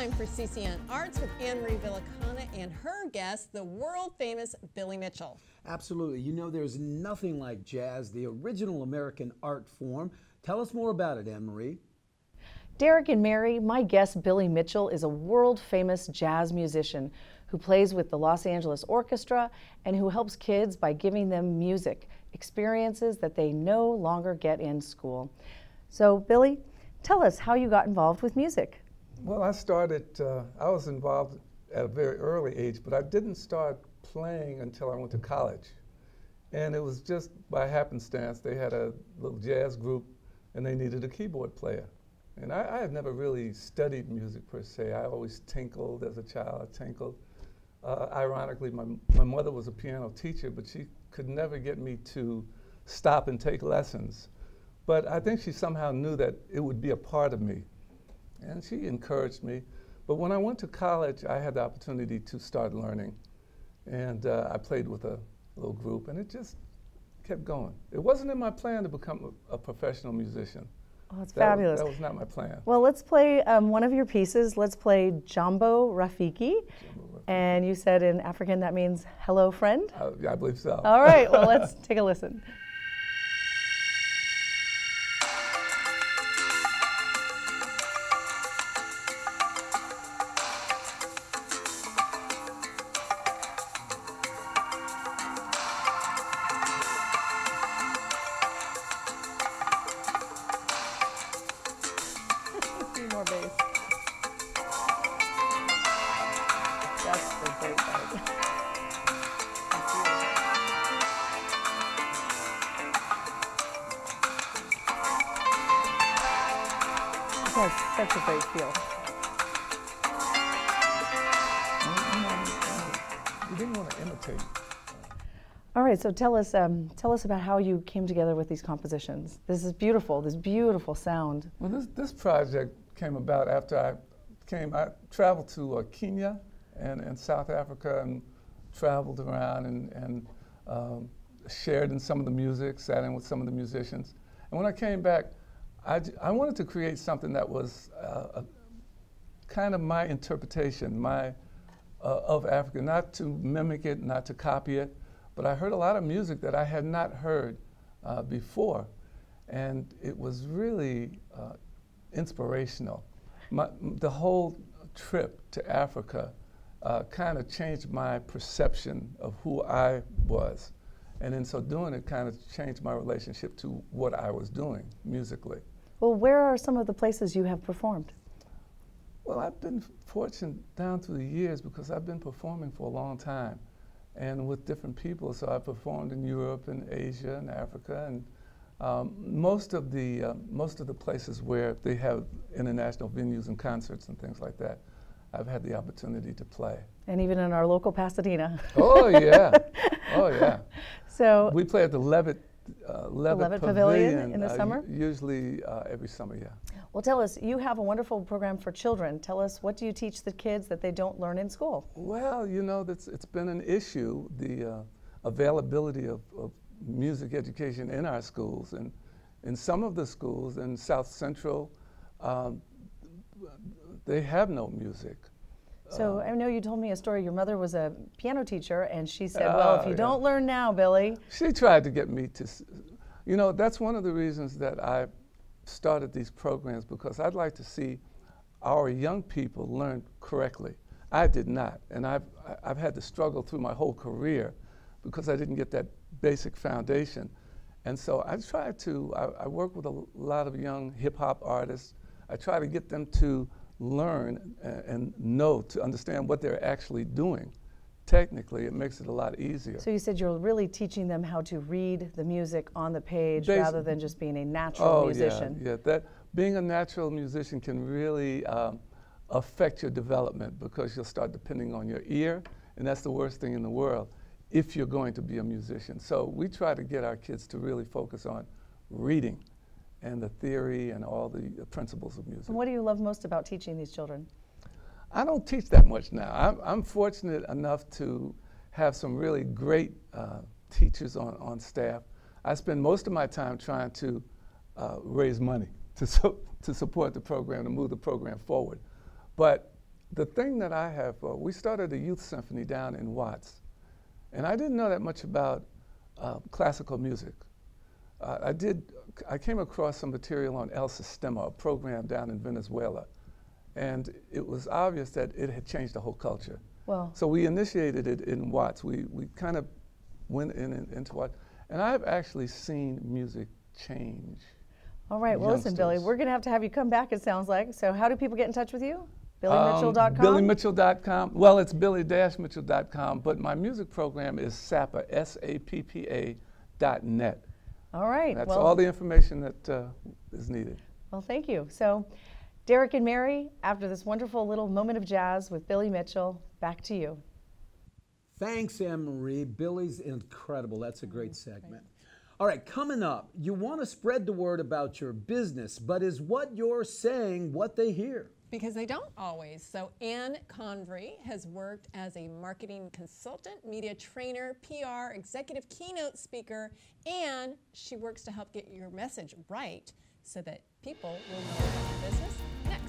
time for CCN Arts with Anne-Marie Villicana and her guest, the world-famous Billy Mitchell. Absolutely. You know, there's nothing like jazz, the original American art form. Tell us more about it, Anne-Marie. Derek and Mary, my guest Billy Mitchell is a world-famous jazz musician who plays with the Los Angeles Orchestra and who helps kids by giving them music, experiences that they no longer get in school. So, Billy, tell us how you got involved with music. Well, I was involved at a very early age, but I didn't start playing until I went to college. And it was just by happenstance. They had a little jazz group and they needed a keyboard player. And I had never really studied music per se. I always tinkled as a child. I tinkled. Ironically, my mother was a piano teacher, but she could never get me to stop and take lessons. But I think she somehow knew that it would be a part of me. And she encouraged me. But when I went to college, I had the opportunity to start learning. And I played with a little group, and it just kept going. It wasn't in my plan to become a professional musician. Oh, that's fabulous. That was not my plan. Well, let's play one of your pieces. Let's play Jambo Rafiki. And you said in African that means hello, friend? I believe so. All right, well, let's take a listen. More bass. That's the great part. It has such a great feel. You didn't want to imitate. All right, so tell us about how you came together with these compositions. This beautiful sound. Well, this project came about after I traveled to Kenya and South Africa and traveled around and shared in some of the music, sat in with some of the musicians. And when I came back, I wanted to create something that was kind of my interpretation of Africa, not to mimic it, not to copy it, but I heard a lot of music that I had not heard before. And it was really inspirational. The whole trip to Africa kind of changed my perception of who I was. And in so doing, it kind of changed my relationship to what I was doing musically. Well, where are some of the places you have performed? Well, I've been fortunate down through the years because I've been performing for a long time and with different people. So I performed in Europe and Asia and Africa, and most of the places where they have international venues and concerts and things like that, I've had the opportunity to play. And even in our local Pasadena. Oh yeah, oh yeah. So we play at the Levitt Pavilion in the summer? Usually every summer, yeah. Well, tell us, you have a wonderful program for children. Tell us, what do you teach the kids that they don't learn in school? Well, you know, it's been an issue, the availability of music education in our schools. And in some of the schools in South Central, they have no music. So I know you told me a story. Your mother was a piano teacher, and she said, well, if you don't learn now, Billy. She tried to get me to, you know, that's one of the reasons that I started these programs, because I'd like to see our young people learn correctly. I did not, and I've had to struggle through my whole career because I didn't get that basic foundation. And so I work with a lot of young hip-hop artists. I try to get them to learn and to understand what they're actually doing. Technically, it makes it a lot easier. So you said you're really teaching them how to read the music on the page rather than just being a natural musician. Yeah, that being a natural musician can really affect your development, because you'll start depending on your ear, and that's the worst thing in the world if you're going to be a musician. So we try to get our kids to really focus on reading and the theory and all the principles of music. And what do you love most about teaching these children? I don't teach that much now. I'm fortunate enough to have some really great teachers on staff. I spend most of my time trying to raise money to support the program, to move the program forward. But the thing that I have, we started a youth symphony down in Watts, and I didn't know that much about classical music. I came across some material on El Sistema, a program down in Venezuela, and it was obvious that it had changed the whole culture. Well, so we initiated it in Watts. We kind of went into Watts, and I've actually seen music change. all right. Well, listen, Billy, we're going to have you come back, it sounds like. So how do people get in touch with you? BillyMitchell.com? BillyMitchell.com. Well, it's Billy-Mitchell.com, but my music program is SAPPA, SAPPA.net. All right. That's all the information that is needed. Well, thank you. So, Derek and Mary, after this wonderful little moment of jazz with Billy Mitchell, back to you. Thanks, Anne-Marie. Billy's incredible. That's a great segment. All right, coming up, you want to spread the word about your business, but is what you're saying what they hear? Because they don't always. So Anne Convery has worked as a marketing consultant, media trainer, PR, executive keynote speaker, and she works to help get your message right so that people will know about your business. Next.